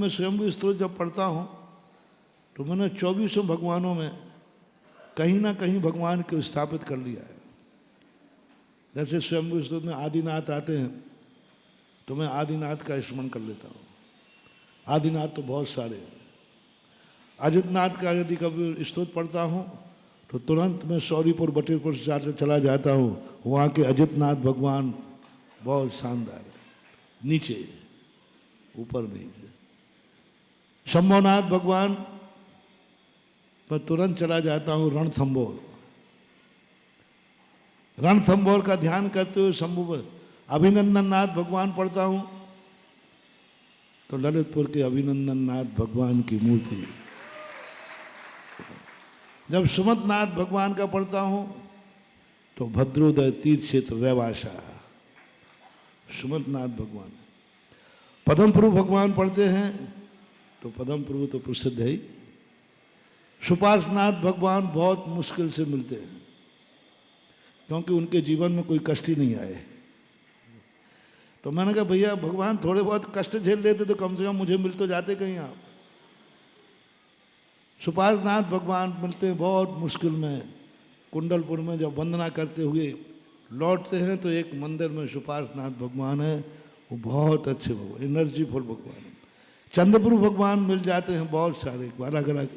मैं स्वयं स्तोत्र जब पढ़ता हूँ तो मैंने 24 भगवानों में कहीं ना कहीं भगवान को स्थापित कर लिया है। जैसे स्वयं स्तोत्र में आदिनाथ आते हैं तो मैं आदिनाथ का स्मरण कर लेता हूँ। आदिनाथ तो बहुत सारे हैं। अजितनाथ का यदि कभी स्तोत्र पढ़ता हूँ तो तुरंत मैं सौरीपुर बटेरपुर से चला जाता हूँ। वहाँ के अजितनाथ भगवान बहुत शानदार है, नीचे ऊपर नहीं। शंभुनाथ भगवान पर तुरंत चला जाता हूँ रणथंबोर। रणथंबोर का ध्यान करते हुए शंभु अभिनंदन नाथ भगवान पढ़ता हूँ तो ललितपुर के अभिनंदन नाथ भगवान की मूर्ति। जब सुमत नाथ भगवान का पढ़ता हूँ तो भद्रोदय तीर्थ क्षेत्र रेवाशा सुमत नाथ भगवान। पद्म प्रभु भगवान पढ़ते हैं तो पद्म प्रभु तो प्रसिद्ध है ही। सुपार्श्वनाथ भगवान बहुत मुश्किल से मिलते हैं क्योंकि उनके जीवन में कोई कष्ट ही नहीं आए। तो मैंने कहा भैया भगवान थोड़े बहुत कष्ट झेल लेते तो कम से कम मुझे मिल तो जाते कहीं आप। सुपार्श्वनाथ भगवान मिलते हैं बहुत मुश्किल में। कुंडलपुर में जब वंदना करते हुए लौटते हैं तो एक मंदिर में सुपार्श्वनाथ भगवान है, वो बहुत अच्छे भगवान, एनर्जीफुल भगवान। चंद्रप्रभु भगवान मिल जाते हैं बहुत सारे अलग अलग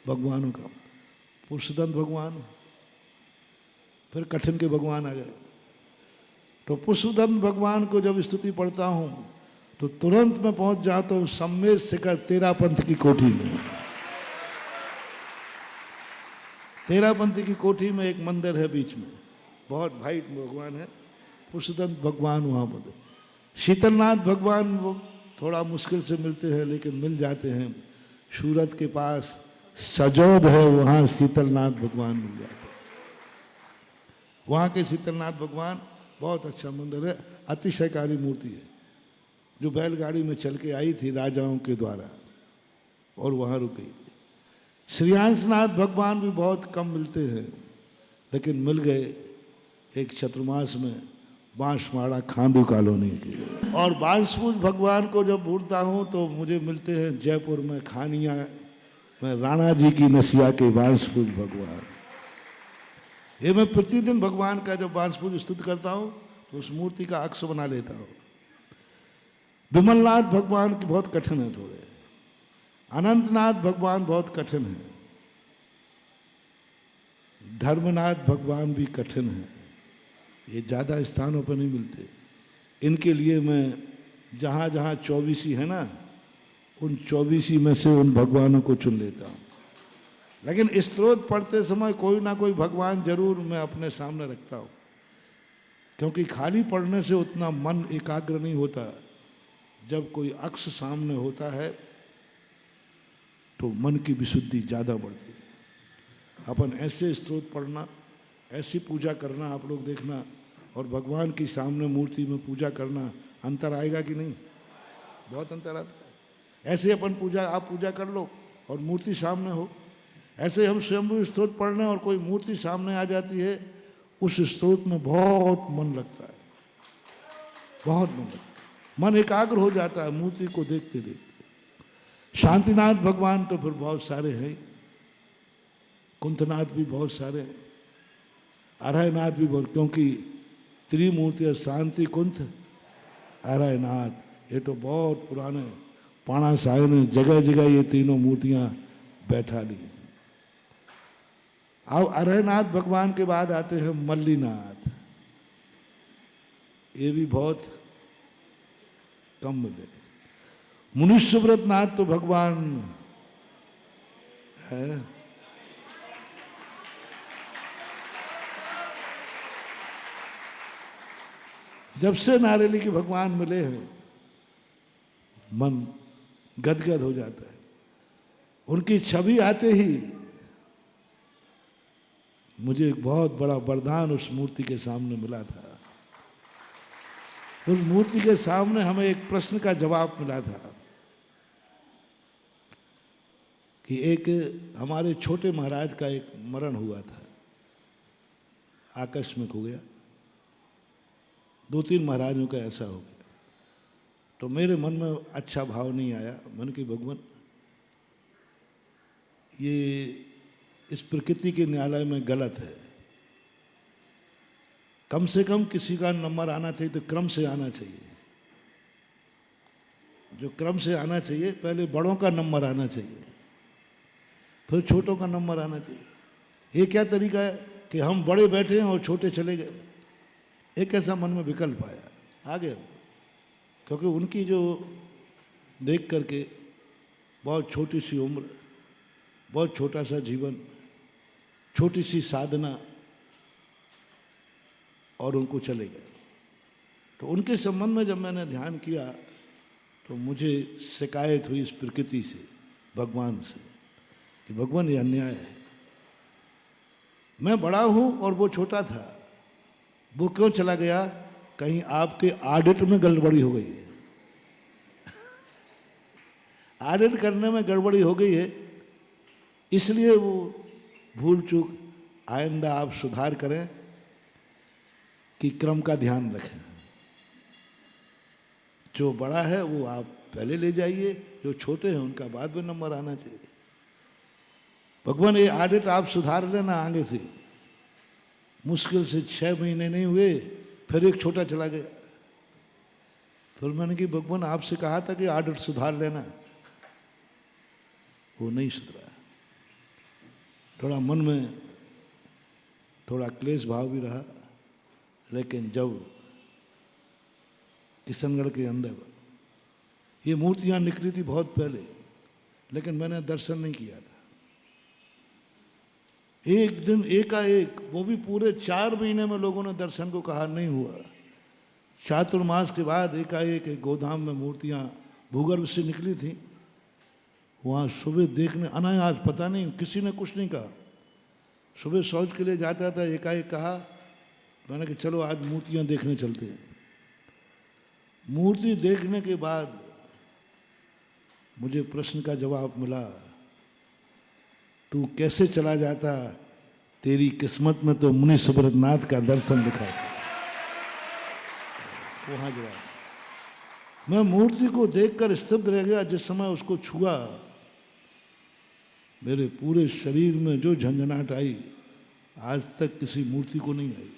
भगवानों का। पुरुषोत्तम भगवान, फिर कठिन के भगवान आ गए। तो पुरुषोत्तम भगवान को जब स्तुति पढ़ता हूँ तो तुरंत मैं पहुंच जाता हूँ सम्मेद शिखर तेरापंथ की कोठी में। तेरापंथ की कोठी में एक मंदिर है बीच में, बहुत भाइट भगवान है पुरुषोत्तम भगवान। वहाँ पर शीतलनाथ भगवान वो थोड़ा मुश्किल से मिलते हैं लेकिन मिल जाते हैं। सूरत के पास सजोद है, वहाँ शीतलनाथ भगवान मिल जाते हैं। वहाँ के शीतलनाथ भगवान बहुत अच्छा मंदिर है, अतिशयकारी मूर्ति है जो बैलगाड़ी में चल के आई थी राजाओं के द्वारा और वहाँ रुक गई। श्रीयांशनाथ भगवान भी बहुत कम मिलते हैं लेकिन मिल गए एक चतुर्मास में बांसवाड़ा खांडू कॉलोनी के। और बांसपूज भगवान को जब ढूंढता हूँ तो मुझे मिलते हैं जयपुर में खानिया में राणा जी की नसिया के बांसपूज भगवान। ये मैं प्रतिदिन भगवान का जब बांसपूज स्तुति करता हूँ तो उस मूर्ति का अक्ष बना लेता हूँ। विमलनाथ भगवान की बहुत कठिन है थोड़े। अनंतनाथ भगवान बहुत कठिन है। धर्मनाथ भगवान भी कठिन है, ये ज़्यादा स्थानों पर नहीं मिलते। इनके लिए मैं जहाँ जहाँ 24 है ना, उन 24 में से उन भगवानों को चुन लेता हूँ। लेकिन स्तोत्र पढ़ते समय कोई ना कोई भगवान जरूर मैं अपने सामने रखता हूँ, क्योंकि खाली पढ़ने से उतना मन एकाग्र नहीं होता। जब कोई अक्ष सामने होता है तो मन की विशुद्धि ज़्यादा बढ़ती है। अपन ऐसे स्तोत्र पढ़ना, ऐसी पूजा करना, आप लोग देखना, और भगवान की सामने मूर्ति में पूजा करना, अंतर आएगा कि नहीं? बहुत अंतर आता है। ऐसे अपन पूजा, आप पूजा कर लो और मूर्ति सामने हो। ऐसे हम स्वयं स्तोत्र पढ़ने और कोई मूर्ति सामने आ जाती है, उस स्तोत्र में बहुत मन लगता है, बहुत मन लगता है। मन एकाग्र हो जाता है मूर्ति को देखते देखते। शांतिनाथ भगवान तो फिर बहुत सारे हैं, कुंथनाथ भी बहुत सारे हैं, अरहनाथ भी बहुत, क्योंकि त्रिमूर्ति शांति कुंथ अरहनाथ, ये तो बहुत पुराने पाणा साहिब ने जगह जगह ये तीनों मूर्तियां बैठा ली। अब अरहनाथ भगवान के बाद आते हैं मल्लीनाथ, ये भी बहुत कम मिले। मुनिष्यव्रत नाथ तो भगवान है। जब से नारेली के भगवान मिले हैं मन गदगद हो जाता है। उनकी छवि आते ही मुझे एक बहुत बड़ा वरदान उस मूर्ति के सामने मिला था। उस मूर्ति के सामने हमें एक प्रश्न का जवाब मिला था कि एक हमारे छोटे महाराज का एक मरण हुआ था, आकस्मिक हो गया। 2-3 महाराजों का ऐसा हो गया। तो मेरे मन में अच्छा भाव नहीं आया। मन की भगवान, ये इस प्रकृति के न्यायालय में गलत है। कम से कम किसी का नंबर आना चाहिए तो क्रम से आना चाहिए। जो क्रम से आना चाहिए, पहले बड़ों का नंबर आना चाहिए, फिर छोटों का नंबर आना चाहिए। ये क्या तरीका है कि हम बड़े बैठे हैं और छोटे चले गए? एक ऐसा मन में विकल्प आया, आ गया। क्योंकि उनकी जो देख करके बहुत छोटी सी उम्र, बहुत छोटा सा जीवन, छोटी सी साधना, और उनको चले गए। तो उनके संबंध में जब मैंने ध्यान किया तो मुझे शिकायत हुई इस प्रकृति से, भगवान से, कि भगवान ये अन्याय है। मैं बड़ा हूं और वो छोटा था, वो क्यों चला गया? कहीं आपके ऑडिट में गड़बड़ी हो गई है। ऑडिट करने में गड़बड़ी हो गई है, इसलिए वो भूल चूक आइंदा आप सुधार करें कि क्रम का ध्यान रखें। जो बड़ा है वो आप पहले ले जाइए, जो छोटे हैं उनका बाद में नंबर आना चाहिए। भगवान ये ऑडिट आप सुधार लेना आगे से। मुश्किल से 6 महीने नहीं हुए, फिर एक छोटा चला गया। फिर मैंने कि भगवान आपसे कहा था कि ऑडिट सुधार लेना, वो नहीं सुधरा। थोड़ा मन में थोड़ा क्लेश भाव भी रहा। लेकिन जब किशनगढ़ के अंदर ये मूर्तियां निकली थी बहुत पहले, लेकिन मैंने दर्शन नहीं किया था। एक दिन एकाएक, वो भी पूरे 4 महीने में लोगों ने दर्शन को कहा, नहीं हुआ। चातुर्मास के बाद एकाएक एक गोदाम में मूर्तियां भूगर्भ से निकली थी। वहाँ सुबह देखने अनायास, पता नहीं किसी ने कुछ नहीं कहा, सुबह शौच के लिए जाता था, एकाएक कहा, मैंने कि चलो आज मूर्तियां देखने चलते हैं। मूर्ति देखने के बाद मुझे प्रश्न का जवाब मिला, तू कैसे चला जाता, तेरी किस्मत में तो मुनि सुब्रतनाथ का दर्शन लिखा था। वहां जवाब। मैं मूर्ति को देखकर स्तब्ध रह गया। जिस समय उसको छुआ, मेरे पूरे शरीर में जो झंझनाहट आई, आज तक किसी मूर्ति को नहीं आई।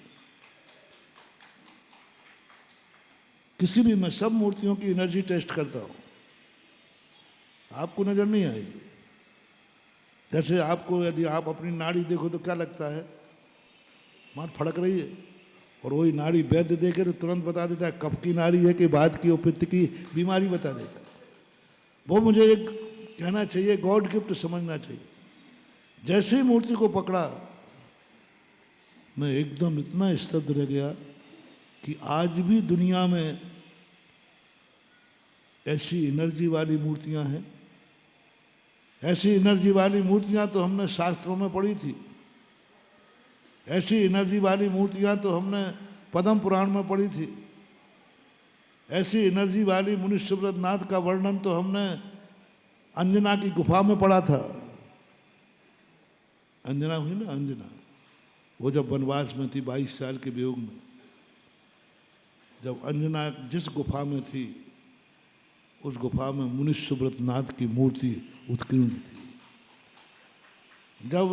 किसी भी, मैं सब मूर्तियों की एनर्जी टेस्ट करता हूं, आपको नजर नहीं आएगी। जैसे आपको, यदि आप अपनी नाड़ी देखो तो क्या लगता है? मार फड़क रही है। और वही नाड़ी वैद्य देखे तो तुरंत बता देता है कफ की नाड़ी है कि बाद की, पित्त की बीमारी बता देता है। वो मुझे एक कहना चाहिए, गॉड गिफ्ट समझना चाहिए। जैसे ही मूर्ति को पकड़ा, मैं एकदम इतना स्तब्ध रह गया कि आज भी दुनिया में ऐसी एनर्जी वाली मूर्तियां हैं। ऐसी एनर्जी वाली मूर्तियां तो हमने शास्त्रों में पढ़ी थी। ऐसी एनर्जी वाली मूर्तियां तो हमने पद्म पुराण में पढ़ी थी। ऐसी एनर्जी वाली मुनि सुब्रतनाथ का वर्णन तो हमने अंजना की गुफा में पढ़ा था। अंजना हुई ना, अंजना, वो जब वनवास में थी 22 साल के वियोग में, जब अंजना जिस गुफा में थी, उस गुफा में मुनि सुब्रतनाथ की मूर्ति उत्कीर्ण थी। जब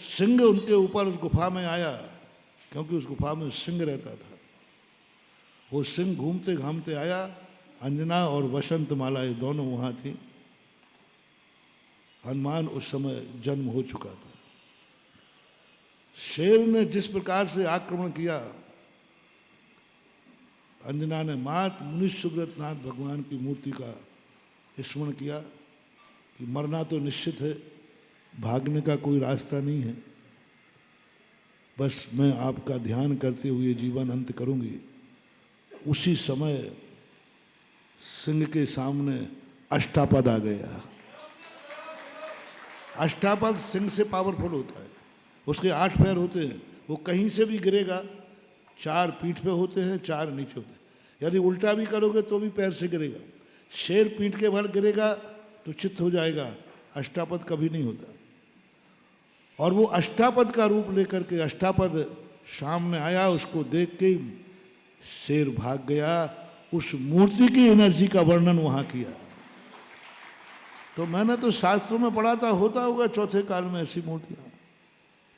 सिंह उनके ऊपर उस गुफा में आया, क्योंकि उस गुफा में सिंह रहता था, वो सिंह घूमते घामते आया। अंजना और वसंत माला ये दोनों वहाँ थी। हनुमान उस समय जन्म हो चुका था। शेर ने जिस प्रकार से आक्रमण किया, अंजना ने मात्र मुनि सुब्रतनाथ भगवान की मूर्ति का स्मरण किया कि मरना तो निश्चित है, भागने का कोई रास्ता नहीं है, बस मैं आपका ध्यान करते हुए जीवन अंत करूंगी। उसी समय सिंह के सामने अष्टापद आ गया। अष्टापद सिंह से पावरफुल होता है। उसके 8 पैर होते हैं, वो कहीं से भी गिरेगा। 4 पीठ पे होते हैं, 4 नीचे होते हैं। यदि उल्टा भी करोगे तो भी पैर से गिरेगा। शेर पीठ के बल गिरेगा तो चित्त हो जाएगा। अष्टापद कभी नहीं होता। और वो अष्टापद का रूप लेकर के, अष्टापद सामने आया, उसको देख के शेर भाग गया उस मूर्ति की एनर्जी का वर्णन वहां किया। तो मैंने तो शास्त्रों में पढ़ा था, होता होगा चौथे काल में ऐसी मूर्तियां।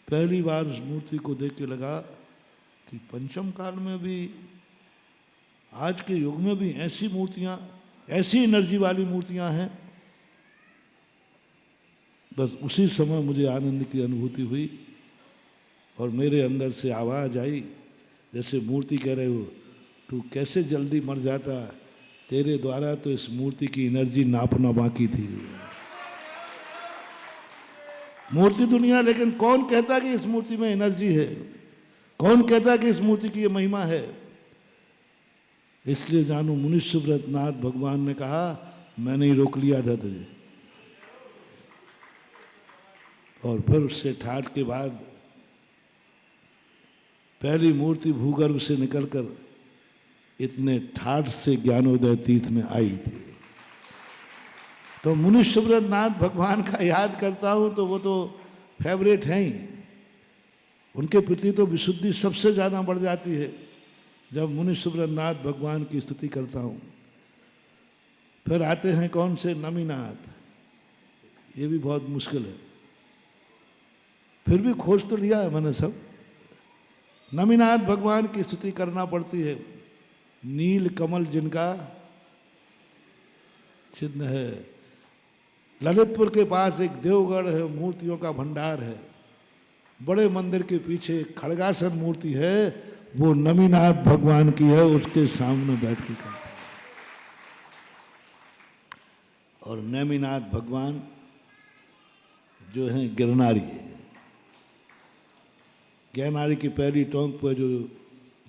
पहली बार उस मूर्ति को देख के लगा कि पंचम काल में भी, आज के युग में भी ऐसी मूर्तियां, ऐसी एनर्जी वाली मूर्तियां हैं। बस उसी समय मुझे आनंद की अनुभूति हुई और मेरे अंदर से आवाज आई, जैसे मूर्ति कह रहे हो, तू कैसे जल्दी मर जाता, तेरे द्वारा तो इस मूर्ति की एनर्जी नापना बाकी थी। मूर्ति दुनिया, लेकिन कौन कहता कि इस मूर्ति में एनर्जी है? कौन कहता कि इस मूर्ति की ये महिमा है? इसलिए जानू मुनिष्यव्रत नाथ भगवान ने कहा, मैंने ही रोक लिया था तुझे। और फिर उससे ठाठ के बाद पहली मूर्ति भूगर्भ से निकलकर इतने ठाठ से ज्ञानोदय तीर्थ में आई थी। तो मुनिष्यव्रत नाथ भगवान का याद करता हूं तो वो तो फेवरेट हैं ही। उनके प्रति तो विशुद्धि सबसे ज्यादा बढ़ जाती है जब मुनिष्यव्रत नाथ भगवान की स्तुति करता हूं। फिर आते हैं कौन से? नमीनाथ। ये भी बहुत मुश्किल है, फिर भी खोज तो लिया है मैंने सब। नमीनाथ भगवान की स्तुति करना पड़ती है। नील कमल जिनका चिन्ह है। ललितपुर के पास एक देवगढ़ है, मूर्तियों का भंडार है। बड़े मंदिर के पीछे खड़गासन मूर्ति है, वो नमीनाथ भगवान की है, उसके सामने बैठ के करते हैं। और नमीनाथ भगवान जो है गिरनारी है। गिरनारी की पहली टोंक पर जो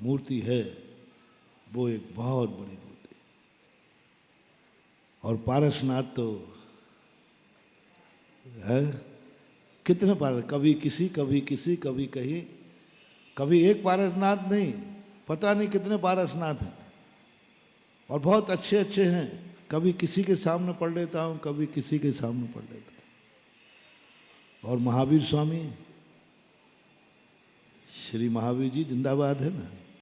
मूर्ति है वो एक बहुत बड़ी मूर्ति। और पारसनाथ तो है, कितने पारस, कभी किसी कभी किसी कभी कहीं, कभी एक पारसनाथ नहीं, पता नहीं कितने पारसनाथ हैं। और बहुत अच्छे अच्छे हैं। कभी किसी के सामने पढ़ लेता हूँ, कभी किसी के सामने पढ़ लेता हूँ। और महावीर स्वामी, श्री महावीर जी जिंदाबाद है ना।